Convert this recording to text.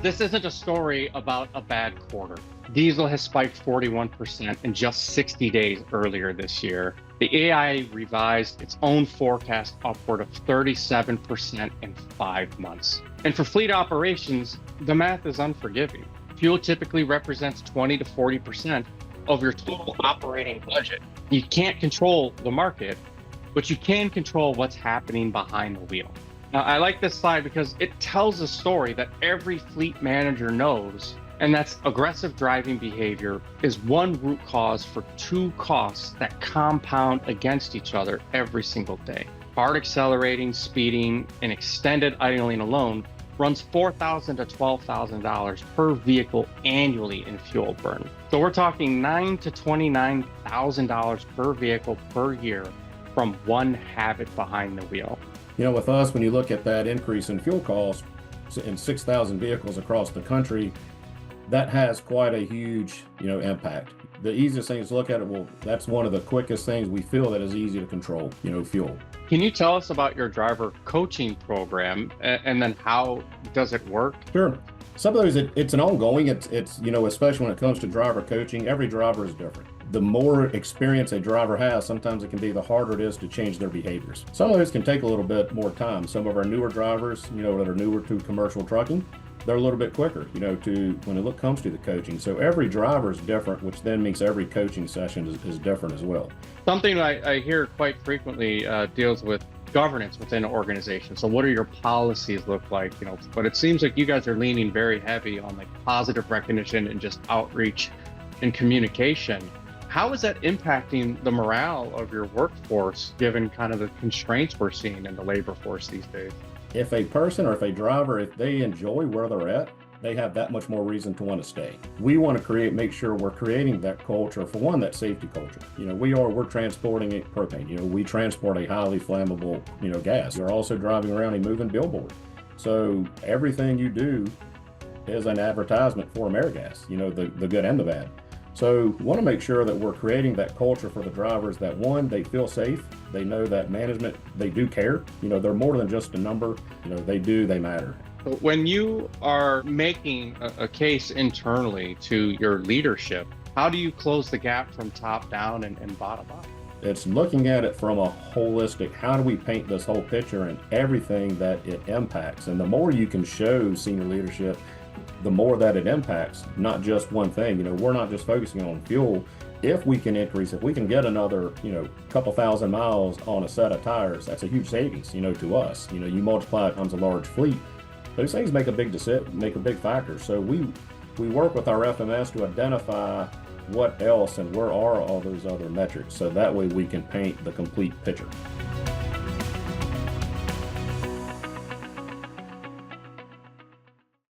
This isn't a story about a bad quarter. Diesel has spiked 41% in just 60 days earlier this year. The AI revised its own forecast upward of 37% in 5 months. And for fleet operations, the math is unforgiving. Fuel typically represents 20 to 40% of your total operating budget. You can't control the market, but you can control what's happening behind the wheel. Now, I like this slide because it tells a story that every fleet manager knows, and that's aggressive driving behavior is one root cause for two costs that compound against each other every single day. Hard accelerating, speeding, and extended idling alone runs $4,000 to $12,000 per vehicle annually in fuel burn. So we're talking $9,000 to $29,000 per vehicle per year from one habit behind the wheel. You know, with us, when you look at that increase in fuel costs in 6,000 vehicles across the country, that has quite a huge, impact. The easiest thing is to look at it, well, that's one of the quickest things we feel that is easy to control, fuel. Can you tell us about your driver coaching program and then how does it work? Sure. Some of those, it's an ongoing, it's especially when it comes to driver coaching, every driver is different. The more experience a driver has, sometimes it can be the harder it is to change their behaviors. Some of those can take a little bit more time. Some of our newer drivers, that are newer to commercial trucking, they're a little bit quicker, to when it comes to the coaching. So every driver is different, which then means every coaching session is different as well. Something I hear quite frequently deals with governance within an organization. So what do your policies look like? But it seems like you guys are leaning very heavy on like positive recognition and just outreach and communication. How is that impacting the morale of your workforce, given kind of the constraints we're seeing in the labor force these days? If a person or if a driver, if they enjoy where they're at, they have that much more reason to want to stay. We want to make sure we're creating that culture, for one, that safety culture. We're transporting propane. We transport a highly flammable, gas. You're also driving around a moving billboard. So everything you do is an advertisement for AmeriGas, the good and the bad. So we want to make sure that we're creating that culture for the drivers that, one, they feel safe. They know that management, they do care. They're more than just a number. They matter. When you are making a case internally to your leadership, how do you close the gap from top down and bottom up? It's looking at it from a holistic, how do we paint this whole picture and everything that it impacts? And the more you can show senior leadership, the more that it impacts, not just one thing. We're not just focusing on fuel. If we can get another, couple thousand miles on a set of tires, that's a huge savings, to us. You multiply it times a large fleet. Those things make a big factor. So we work with our FMS to identify what else and where are all those other metrics. So that way we can paint the complete picture.